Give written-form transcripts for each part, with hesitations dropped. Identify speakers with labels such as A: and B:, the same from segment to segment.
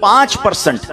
A: 5%।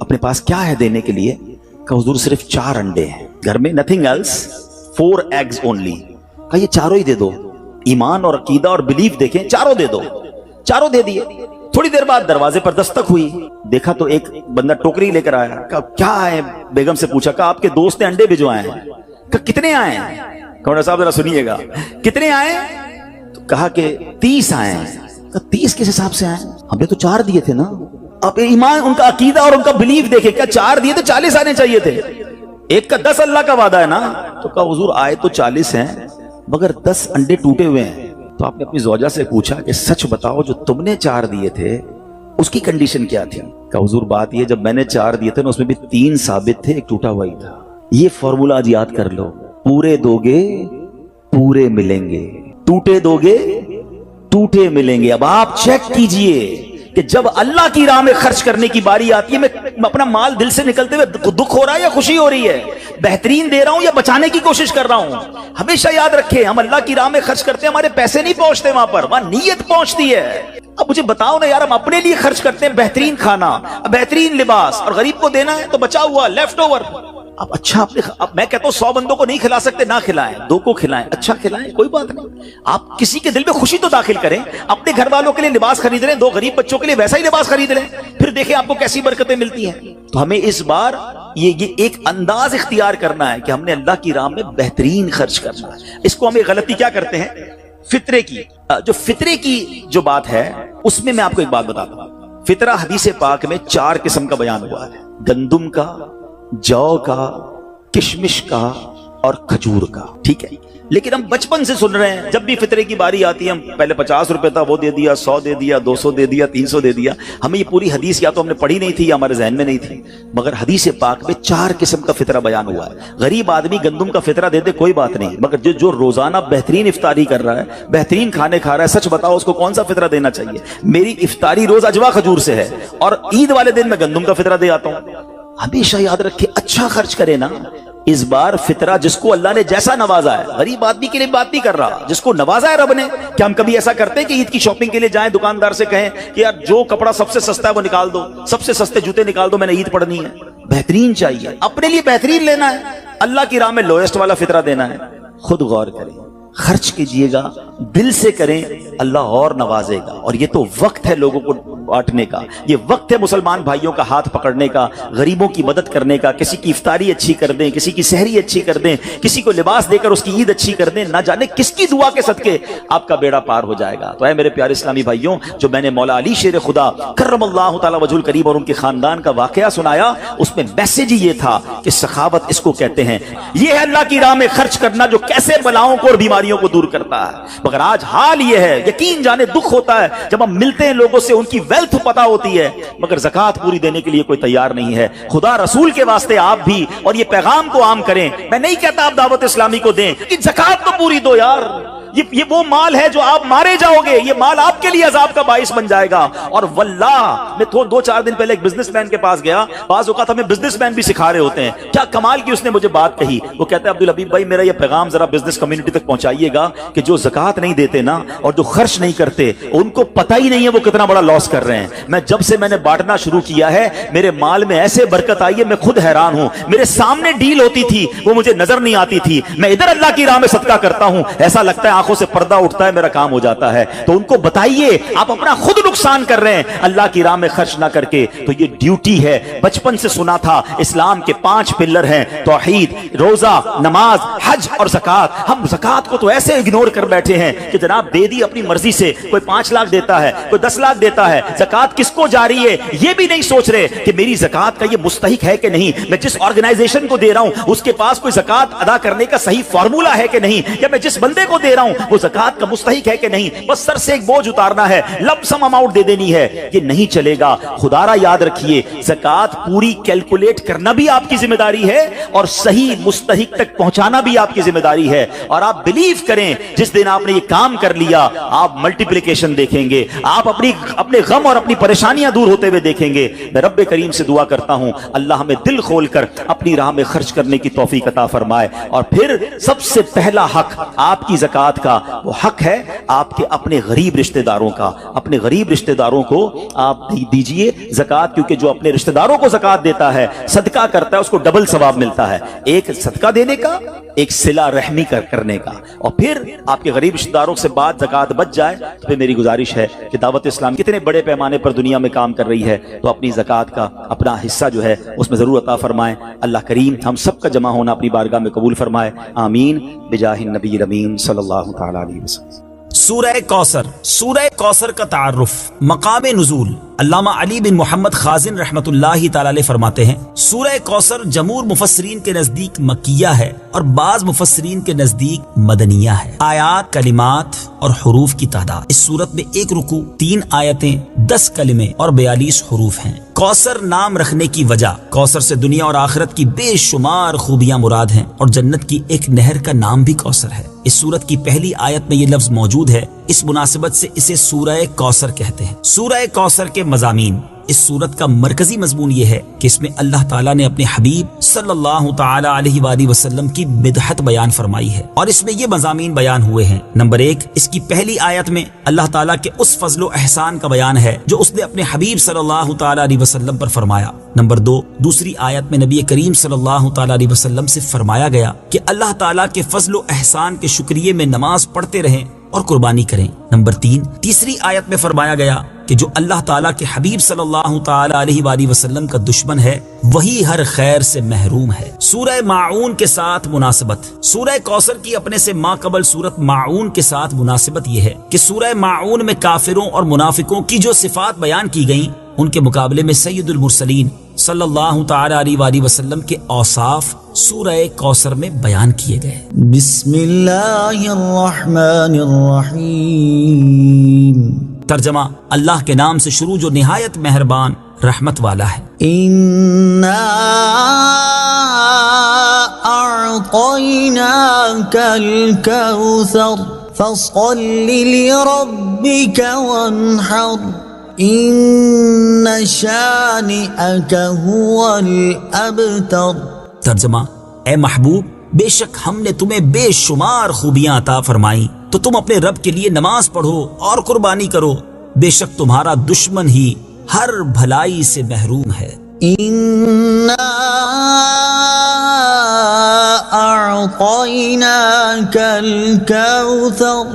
A: اپنے پاس کیا ہے دینے کے لیے؟ کہا حضور صرف 4 انڈے ہیں گھر میں, nothing else, 4 eggs only. کہا یہ چاروں ہی دے دو. ایمان اور عقیدہ اور بلیف دیکھیں, چاروں دے دو. چاروں دے دیے. تھوڑی دیر بعد دروازے پر دستک ہوئی, دیکھا تو ایک بندہ ٹوکری لے کر آیا. کہا کیا آئے؟ بیگم سے پوچھا. کہا آپ کے دوست نے انڈے بھجوائے ہیں. کہا کتنے آئے ہیں؟ کمرہ صاحب ذرا سنیے گا, کتنے آئے؟ تو کہا کہ 30 آئے ہیں. 30 کس حساب سے آئے؟ ہم نے تو 4 دیے تھے نا. اب ایمان, ان کا عقیدہ اور ان کا بلیف دیکھے, کیا 4 دیے تو 40 آنے چاہیے تھے. ایک کا 10 اللہ کا وعدہ ہے نا. تو کہا حضور آئے تو 40 ہیں مگر 10 انڈے ٹوٹے ہوئے ہیں. تو آپ نے اپنی زوجہ سے پوچھا کہ سچ بتاؤ جو تم نے 4 دیے تھے اس کی کنڈیشن کیا تھی؟ کہا حضور بات یہ, جب میں نے 4 دیے تھے نا اس میں بھی 3 ثابت تھے, ایک ٹوٹا ہوا ہی تھا. یہ فارمولہ آج یاد کر لو, پورے دو گے پورے ملیں گے, ٹوٹے دو گے ٹوٹے ملیں گے. اب آپ چیک کیجئے کہ جب اللہ کی راہ میں خرچ کرنے کی باری آتی ہے, میں اپنا مال دل سے نکلتے ہوئے دکھ ہو رہا ہے یا خوشی ہو رہی ہے, بہترین دے رہا ہوں یا بچانے کی کوشش کر رہا ہوں. ہمیشہ یاد رکھیں, ہم اللہ کی راہ میں خرچ کرتے ہیں, ہمارے پیسے نہیں پہنچتے وہاں پر, وہاں نیت پہنچتی ہے. اب مجھے بتاؤ نا یار, ہم اپنے لیے خرچ کرتے ہیں بہترین کھانا, بہترین لباس, اور غریب کو دینا ہے تو بچا ہوا لیفٹ اوور. اب اچھا اب میں کہتا ہوں 100 بندوں کو نہیں کھلا سکتے, نہ کھلائیں, 2 کو کھلائیں, اچھا کھلائیں, کوئی بات نہیں. آپ کسی کے دل میں خوشی تو داخل کریں. اپنے گھر والوں کے لیے لباس خرید لیں, 2 غریب بچوں کے لیے ویسا ہی لباس خرید لیں, پھر دیکھیں آپ کو کیسی برکتیں ملتی ہیں. تو ہمیں اس بار یہ ایک انداز اختیار کرنا ہے کہ ہم نے اللہ کی راہ میں بہترین خرچ کرنا ہے. اس کو ہم ایک غلطی کیا کرتے ہیں, فطرے کی. جو فطرے کی جو بات ہے اس میں آپ کو ایک بات بتاتا ہوں. فطرہ حدیث پاک میں 4 قسم کا بیان ہوا ہے, گندم کا, جو کا, کشمش کا اور کھجور کا. ٹھیک ہے, لیکن ہم بچپن سے سن رہے ہیں, جب بھی فطرے کی باری آتی ہے ہم پہلے 50 روپے تھا وہ دے دیا, 100 دے دیا, 200 دے دیا, 300 دے دیا. ہمیں یہ پوری حدیث یا تو ہم نے پڑھی نہیں تھی یا ہمارے ذہن میں نہیں تھی, مگر حدیث پاک میں 4 قسم کا فطرہ بیان ہوا ہے. غریب آدمی گندم کا فطرہ دے دے کوئی بات نہیں, مگر جو روزانہ بہترین افطاری کر رہا ہے, بہترین کھانے کھا رہا ہے, سچ بتاؤ اس کو کون سا فطرہ دینا چاہیے؟ میری افطاری روز اجوا کھجور سے ہے اور عید والے دن میں گندم کا فطرہ دے آتا ہوں. ہمیشہ یاد رکھے, اچھا خرچ کرے نا. اس بار فطرہ جس کو اللہ نے جیسا نوازا ہے, غریب آدمی کے لیے بات نہیں کر رہا, جس کو نوازا ہے رب نے. کیا ہم کبھی ایسا کرتے ہیں کہ عید کی شاپنگ کے لیے جائیں, دکاندار سے کہیں کہ یار جو کپڑا سب سے سستا ہے وہ نکال دو, سب سے سستے جوتے نکال دو, میں نے عید پڑھنی ہے. بہترین چاہیے, اپنے لیے بہترین لینا ہے, اللہ کی راہ میں لوئسٹ والا فطرہ دینا ہے. خود غور کریں, خرچ کیجئے گا, دل سے کریں, اللہ اور نوازے گا. اور یہ تو وقت ہے لوگوں کو بانٹنے کا, یہ وقت ہے مسلمان بھائیوں کا ہاتھ پکڑنے کا, غریبوں کی مدد کرنے کا. کسی کی افطاری اچھی کر دیں, کسی کی سحری اچھی کر دیں, کسی کو لباس دے کر اس کی عید اچھی کر دیں. نہ جانے کس کی دعا کے صدقے آپ کا بیڑا پار ہو جائے گا. تو اے میرے پیارے اسلامی بھائیوں, جو میں نے مولا علی شیر خدا کرم اللہ تعالی وجہ الکریم اور ان کے خاندان کا واقعہ سنایا, اس میں میسج ہی یہ تھا کہ سخاوت اس کو کہتے ہیں. یہ ہے اللہ کی راہ میں خرچ کرنا جو کیسے بلاؤں کو اور بیماریوں کو دور کرتا ہے. مگر آج حال یہ ہے, یقین جانے دکھ ہوتا ہے جب ہم ملتے ہیں لوگوں سے, ان کی ویلتھ پتہ ہوتی ہے مگر زکوٰۃ پوری دینے کے لیے کوئی تیار نہیں ہے. خدا رسول کے واسطے آپ بھی اور یہ پیغام کو عام کریں. میں نہیں کہتا آپ دعوت اسلامی کو دیں, کہ زکوٰۃ تو پوری دو یار. یہ وہ مال ہے جو آپ مارے جاؤ گے, یہ مال آپ کے لیے عذاب کا باعث بن جائے گا. اور واللہ میں 2-4 دن پہلے ایک بزنس مین کے پاس گیا, بعض اوقات ہمیں بزنس مین بھی سکھا رہے ہوتے ہیں. کیا کمال کی اس نے مجھے بات کہی, وہ کہتا ہے عبدالحبیب بھائی میرا یہ پیغام ذرا بزنس کمیونٹی تک پہنچائیے گا کہ جو زکوٰۃ نہیں دیتے نا اور جو خرچ نہیں کرتے, ان کو پتہ ہی نہیں ہے وہ کتنا بڑا لاس کر رہے ہیں. جب سے میں نے بانٹنا شروع کیا ہے میرے مال میں ایسے برکت آئی ہے, میں خود حیران ہوں. میرے سامنے ڈیل ہوتی تھی وہ مجھے نظر نہیں آتی تھی, میں ادھر اللہ کی راہ میں صدقہ کرتا ہوں, ایسا لگتا ہے آنکھوں سے پردہ اٹھتا ہے, میرا کام ہو جاتا ہے. تو ان کو بتائیے آپ اپنا خود نقصان کر رہے ہیں اللہ کی راہ میں خرچ نہ کر کے. تو یہ ڈیوٹی ہے, بچپن سے سنا تھا اسلام کے 5 پلر ہیں, توحید, روزہ, نماز, حج اور زکوٰۃ. ہم زکوٰۃ کو تو ایسے اگنور کر بیٹھے ہیں کہ جناب دے دی اپنی مرضی سے, کوئی 5 لاکھ دیتا ہے, کوئی 10 لاکھ دیتا ہے. زکوٰۃ کس کو جاری ہے یہ بھی نہیں سوچ رہے کہ میری زکوٰۃ کا یہ مستحق ہے کہ نہیں, میں جس آرگنائزیشن کو دے رہا ہوں اس کے پاس کوئی زکوٰۃ ادا کرنے کا صحیح فارمولہ ہے کہ نہیں, یا میں جس بندے کو دے رہا ہوں وہ زکوٰۃ کا مستحق ہے کہ نہیں. بس سر سے ایک بوجھ اتارنا ہے, لم سم اماؤنٹ دے دینی ہے, یہ نہیں چلے گا. خدا را یاد رکھیے, زکوٰۃ پوری کیلکولیٹ کرنا بھی آپ کی ذمہ داری ہے اور صحیح مستحق تک پہنچانا بھی آپ کی ذمہ داری ہے. اور آپ بلیو کریں جس دن آپ نے یہ کام کر لیا آپ ملٹیپلیکیشن دیکھیں گے, آپ اپنے غم اور اپنی پریشانیاں دور ہوتے ہوئے دیکھیں گے. میں رب کریم سے دعا کرتا ہوں اللہ ہمیں دل کھول کر اپنی راہ میں خرچ کرنے کی توفیق عطا فرمائے. اور پھر سب سے پہلا حق آپ کی زکوٰۃ زکوٰۃ کا وہ حق ہے آپ کے اپنے غریب رشتہ داروں کا. اپنے غریب رشتہ داروں کو آپ دیجئے زکوٰۃ, کیونکہ جو اپنے رشتہ داروں کو زکوٰۃ دیتا ہے, صدقہ کرتا ہے, اس کو ڈبل ثواب ملتا ہے, ایک صدقہ دینے کا, ایک صلہ رحمی کرنے کا. اور پھر آپ کے غریب رشتہ داروں سے بعد زکوٰۃ بچ جائے تو پھر میری گزارش ہے کہ دعوت اسلام کتنے بڑے پیمانے پر دنیا میں کام کر رہی ہے, تو اپنی زکوٰۃ کا اپنا حصہ جو ہے اس میں ضرور عطا فرمائیں. اللہ کریم ہم سب کا جمع ہونا اپنی بارگاہ میں قبول فرمائے, آمین بجاہ النبی الامین صلی اللہ تعالی علیہ وسلم.
B: سورہ کوثر. سورہ کوثر کا تعارف, مقام نزول. علامہ علی بن محمد خازن رحمت اللہ تعالی علیہ فرماتے ہیں سورہ کوثر جمہور مفسرین کے نزدیک مکیہ ہے اور بعض مفسرین کے نزدیک مدنیہ ہے. آیات, کلمات اور حروف کی تعداد, اس سورت میں 1 رکوع, 3 آیتیں, 10 کلمے اور 42 حروف ہیں. کوثر نام رکھنے کی وجہ, کوثر سے دنیا اور آخرت کی بے شمار خوبیاں مراد ہیں اور جنت کی ایک نہر کا نام بھی کوثر ہے. اس سورت کی پہلی آیت میں یہ لفظ موجود ہے, اس مناسبت سے اسے سورہ کوثر کہتے ہیں. سورہ کوثر کے مضامین. اس سورت کا مرکزی مضمون یہ ہے کہ اس میں اللہ تعالیٰ نے اپنے حبیب صلی اللہ تعالی علیہ وآلہ وسلم کی مدحت بیان فرمائی ہے اور اس میں یہ مضامین بیان ہوئے ہیں. نمبر 1, اس کی پہلی آیت میں اللہ تعالیٰ کے اس فضل و احسان کا بیان ہے جو اس نے اپنے حبیب صلی اللہ تعالی علیہ وسلم پر فرمایا. نمبر 2, دوسری آیت میں نبی کریم صلی اللہ تعالی علیہ وسلم سے فرمایا گیا کہ اللہ تعالیٰ کے فضل و احسان کے شکریہ میں نماز پڑھتے رہیں اور قربانی کریں. نمبر 3, تیسری آیت میں فرمایا گیا کہ جو اللہ تعالیٰ کے حبیب صلی اللہ تعالی علیہ وآلہ وسلم کا دشمن ہے وہی ہر خیر سے محروم ہے. سورہ ماعون کے ساتھ مناسبت. سورہ کوثر کی اپنے سے ماقبل سورت ماعون کے ساتھ مناسبت یہ ہے کہ سورہ ماعون میں کافروں اور منافقوں کی جو صفات بیان کی گئیں ان کے مقابلے میں سید المرسلین صلی اللہ تعالی علیہ وآلہ وسلم کے اوصاف سورہ کوثر میں بیان کیے گئے.
C: بسم اللہ الرحمن الرحیم.
B: ترجمہ, اللہ کے نام سے شروع جو نہایت مہربان رحمت والا ہے.
C: اِنَّا أَعْطَيْنَاكَ الْكَوْثَرَ فَصَلِّ لِرَبِّكَ وَانْحَرْ إِنَّ شَانِئَكَ هُوَ الْأَبْتَرُ.
B: ترجمہ, اے محبوب, بے شک ہم نے تمہیں بے شمار خوبیاں عطا فرمائیں تو تم اپنے رب کے لیے نماز پڑھو اور قربانی کرو, بے شک تمہارا دشمن ہی ہر بھلائی سے محروم ہے.
C: إِنَّا أَعْطَيْنَاكَ الْكَوْثَرَ.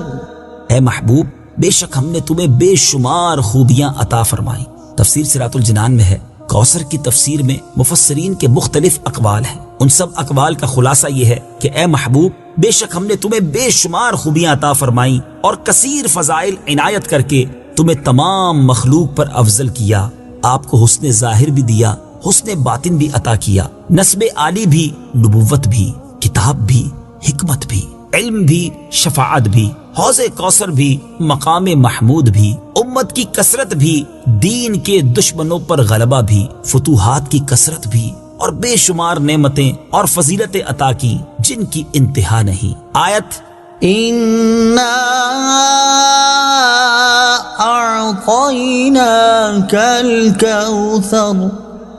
B: اے محبوب, بے شک ہم نے تمہیں بے شمار خوبیاں عطا فرمائیں. تفسیر صراط الجنان میں ہے کوثر کی تفسیر میں مفسرین کے مختلف اقوال ہیں. ان سب اقوال کا خلاصہ یہ ہے کہ اے محبوب, بے شک ہم نے تمہیں بے شمار خوبیاں عطا فرمائیں اور کثیر فضائل عنایت کر کے تمہیں تمام مخلوق پر افضل کیا. آپ کو حسن ظاہر بھی دیا, حسن باطن بھی عطا کیا, نسب عالی بھی, نبوت بھی, کتاب بھی, حکمت بھی, علم بھی, شفاعت بھی, حوض کوثر بھی, مقام محمود بھی, امت کی کثرت بھی, دین کے دشمنوں پر غلبہ بھی, فتوحات کی کثرت بھی اور بے شمار نعمتیں اور فضیلتیں عطا کی جن کی انتہا نہیں. آیت
C: إِنَّا أَعْطَيْنَاكَ الْكَوْثَرَ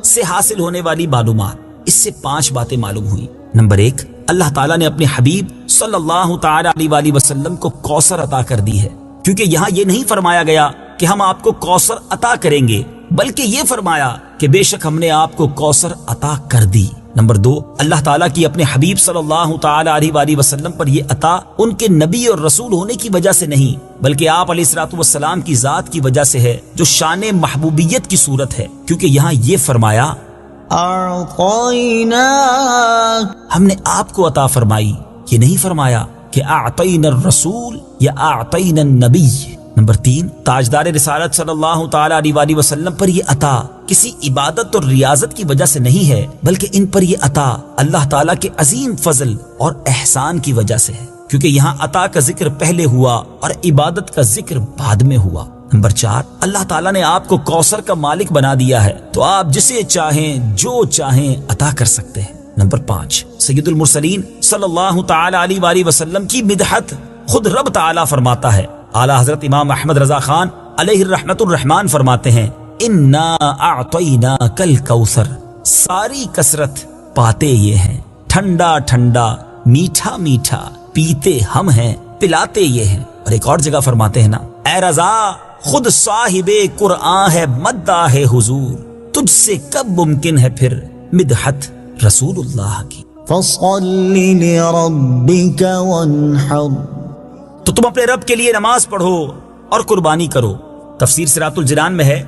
B: سے حاصل ہونے والی معلومات. اس سے 5 باتیں معلوم ہوئی. نمبر 1, اللہ تعالیٰ نے اپنے حبیب صلی اللہ تعالی علیہ وآلہ وسلم کو کوثر عطا کر دی ہے, کیونکہ یہاں یہ نہیں فرمایا گیا کہ ہم آپ کو کوثر عطا کریں گے, بلکہ یہ فرمایا کہ بے شک ہم نے آپ کو کوثر عطا کر دی. نمبر 2, اللہ تعالیٰ کی اپنے حبیب صلی اللہ تعالی علیہ وآلہ وسلم پر یہ عطا ان کے نبی اور رسول ہونے کی وجہ سے نہیں, بلکہ آپ علیہ الصلوۃ والسلام کی ذات کی وجہ سے ہے جو شان محبوبیت کی صورت ہے, کیونکہ یہاں یہ فرمایا
C: أَعْطَيْنَاكَ,
B: ہم نے آپ کو عطا فرمائی. یہ نہیں فرمایا کہ اعطینا الرسول یا اعطینا النبی. نمبر 3, تاجدار رسالت صلی اللہ تعالی علیہ وآلہ وسلم پر یہ عطا کسی عبادت اور ریاضت کی وجہ سے نہیں ہے, بلکہ ان پر یہ عطا اللہ تعالیٰ کے عظیم فضل اور احسان کی وجہ سے ہے, کیونکہ یہاں عطا کا ذکر پہلے ہوا اور عبادت کا ذکر بعد میں ہوا. نمبر 4, اللہ تعالیٰ نے آپ کو کوثر کا مالک بنا دیا ہے تو آپ جسے چاہیں جو چاہیں عطا کر سکتے ہیں. نمبر 5, سید المرسلین صلی اللہ تعالی علیہ وآلہ وسلم کی مدحت خود رب تعالیٰ فرماتا ہے. اعلیٰ حضرت امام احمد رضا خان علیہ الرحمت الرحمان فرماتے ہیں انا اعطیناک الکوثر, ساری کثرت پاتے یہ ہیں, ٹھنڈا ٹھنڈا, میٹھا میٹھا پیتے ہم ہیں, پلاتے یہ ہیں. اور ایک اور جگہ فرماتے ہیں نا، اے رضا خود صاحب قرآن ہے مداح حضور، تجھ سے کب ممکن ہے پھر مدحت رسول اللہ کی.
C: فصل لربك وانحر.
B: تو تم اپنے رب کے لیے نماز پڑھو اور قربانی کرو. تفسیر صراط الجنان میں ہے،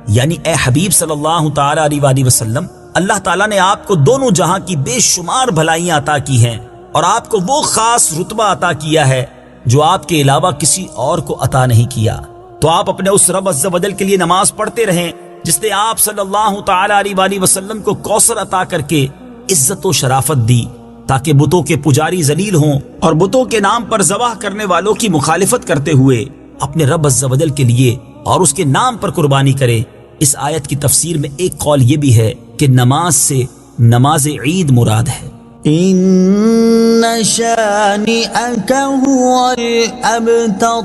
B: یعنی اے حبیب صلی اللہ تعالی علیہ وآلہ وسلم، اللہ تعالیٰ نے آپ کو دونوں جہاں کی بے شمار بھلائیاں عطا کی ہیں اور آپ کو وہ خاص رتبہ عطا کیا ہے جو آپ کے علاوہ کسی اور کو عطا نہیں کیا. تو آپ اپنے اس رب عز و جل کے لیے نماز پڑھتے رہیں جس نے آپ صلی اللہ تعالی علیہ وآلہ وسلم کو کوثر عطا کر کے عزت و شرافت دی، تاکہ بتوں کے پجاری ذلیل ہوں اور بتوں کے نام پر ذبح کرنے والوں کی مخالفت کرتے ہوئے اپنے رب عز و جل کے لیے اور اس کے نام پر قربانی کرے. اس آیت کی تفسیر میں ایک قول یہ بھی ہے کہ نماز سے نماز عید مراد ہے.
C: ان شانئك هو الابتر.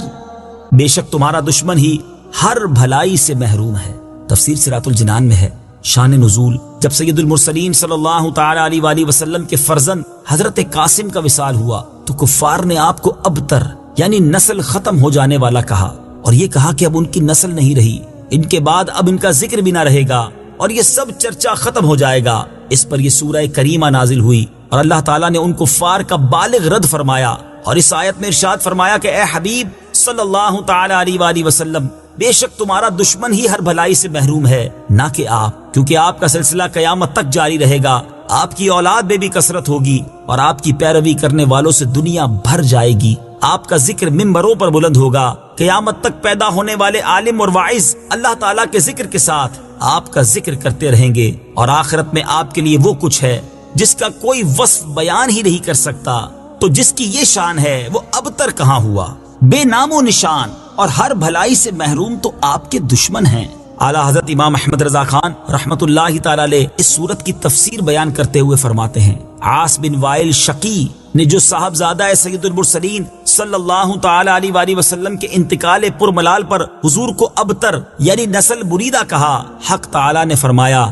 B: بے شک تمہارا دشمن ہی ہر بھلائی سے محروم ہے. تفسیر صراط الجنان میں ہے. شان نزول، جب سید المرسلین صلی اللہ تعالی علیہ وآلہ وسلم کے فرزند حضرت قاسم کا وصال ہوا تو کفار نے آپ کو ابتر یعنی نسل ختم ہو جانے والا کہا، اور یہ کہا کہ اب ان کی نسل نہیں رہی، ان کے بعد اب ان کا ذکر بھی نہ رہے گا اور یہ سب چرچا ختم ہو جائے گا. اس پر یہ سورہ کریمہ نازل ہوئی اور اللہ تعالیٰ نے ان کفار کا بالغ رد فرمایا اور اس آیت میں ارشاد فرمایا کہ اے حبیب صلی اللہ تعالی علیہ وآلہ وسلم، بے شک تمہارا دشمن ہی ہر بھلائی سے محروم ہے، نہ کہ آپ، کیونکہ آپ کا سلسلہ قیامت تک جاری رہے گا. آپ کی اولاد میں بھی کثرت ہوگی اور آپ کی پیروی کرنے والوں سے دنیا بھر جائے گی. آپ کا ذکر ممبروں پر بلند ہوگا. قیامت تک پیدا ہونے والے عالم اور واعظ اللہ تعالیٰ کے ذکر کے ساتھ آپ کا ذکر کرتے رہیں گے، اور آخرت میں آپ کے لیے وہ کچھ ہے جس کا کوئی وصف بیان ہی نہیں کر سکتا. تو جس کی یہ شان ہے وہ ابتر کہاں ہوا، بے نام و نشان اور ہر بھلائی سے محروم تو آپ کے دشمن ہیں. اعلیٰ حضرت امام احمد رضا خان رحمت اللہ تعالی علیہ اس سورت کی تفسیر بیان کرتے ہوئے فرماتے ہیں، عاص بن وائل شقی نے جو صاحبزادہ سید المرسلین صلی اللہ تعالی علیہ وآلہ وسلم کے انتقال پرملال پر حضور کو ابتر یعنی نسل بریدہ کہا، حق تعالی نے فرمایا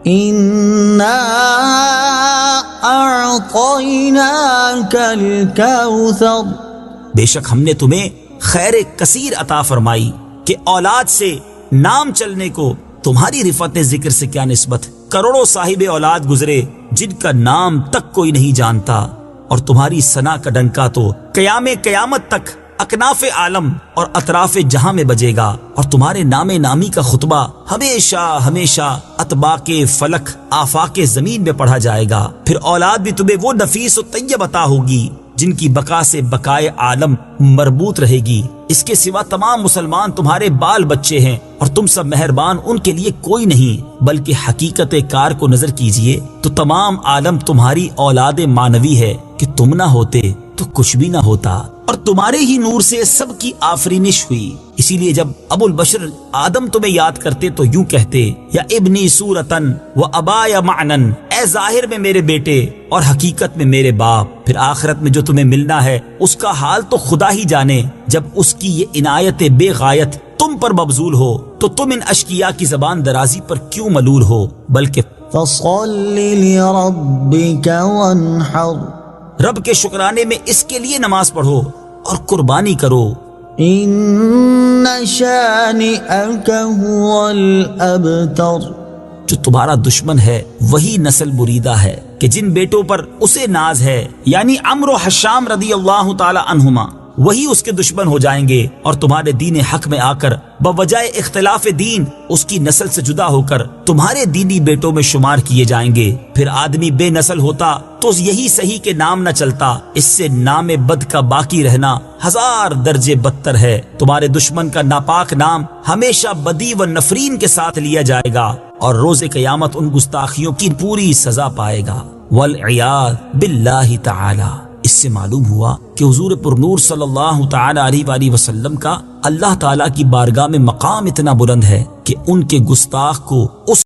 C: انا اعطیناک الکوثر.
B: بے شک ہم نے تمہیں خیر کثیر عطا فرمائی کہ اولاد سے نام چلنے کو تمہاری رفعت ذکر سے کیا نسبت. کروڑوں صاحب اولاد گزرے جن کا نام تک کوئی نہیں جانتا، اور تمہاری ثنا کا ڈنکا تو قیامت تک اکناف عالم اور اطراف جہاں میں بجے گا، اور تمہارے نام نامی کا خطبہ ہمیشہ ہمیشہ اطباق فلک آفاق زمین میں پڑھا جائے گا. پھر اولاد بھی تمہیں وہ نفیس و طیب عطا ہوگی جن کی بقا سے بقائے عالم مربوط رہے گی. اس کے سوا تمام مسلمان تمہارے بال بچے ہیں اور تم سب مہربان ان کے لیے کوئی نہیں، بلکہ حقیقت کار کو نظر کیجئے تو تمام عالم تمہاری اولاد مانوی ہے کہ تم نہ ہوتے تو کچھ بھی نہ ہوتا، اور تمہارے ہی نور سے سب کی آفرینش ہوئی. اسی لیے جب ابو البشر آدم تمہیں یاد کرتے تو یوں کہتے، یا ابنی صورتن و ابایا معنن، اے ظاہر میں میرے بیٹے اور حقیقت میں میرے باپ. پھر آخرت میں جو تمہیں ملنا ہے اس کا حال تو خدا ہی جانے. جب اس کی یہ عنایت بے غایت تم پر مبذول ہو تو تم ان اشقیاء کی زبان درازی پر کیوں ملول ہو، بلکہ
C: فصل لربک وانحر.
B: رب کے شکرانے میں اس کے لیے نماز پڑھو اور قربانی کرو.
C: ان شانئک هو الابتر.
B: جو تمہارا دشمن ہے وہی نسل بریدہ ہے کہ جن بیٹوں پر اسے ناز ہے، یعنی عمرو و حشام رضی اللہ تعالی عنہما، وہی اس کے دشمن ہو جائیں گے اور تمہارے دین حق میں آ کر بوجہ اختلاف دین اس کی نسل سے جدا ہو کر تمہارے دینی بیٹوں میں شمار کیے جائیں گے. پھر آدمی بے نسل ہوتا تو یہی صحیح کے نام نہ چلتا. اس سے نام بد کا باقی رہنا 1000 درجے بدتر ہے. تمہارے دشمن کا ناپاک نام ہمیشہ بدی و نفرین کے ساتھ لیا جائے گا اور روز قیامت ان گستاخیوں کی پوری سزا پائے گا. والعیاذ باللہ تعالی. اس سے معلوم ہوا کہ حضور پر نور صلی اللہ تعالی علیہ وآلہ وسلم کا اللہ تعالیٰ کی بارگاہ میں مقام اتنا بلند ہے کہ ان کے گستاخ کو اس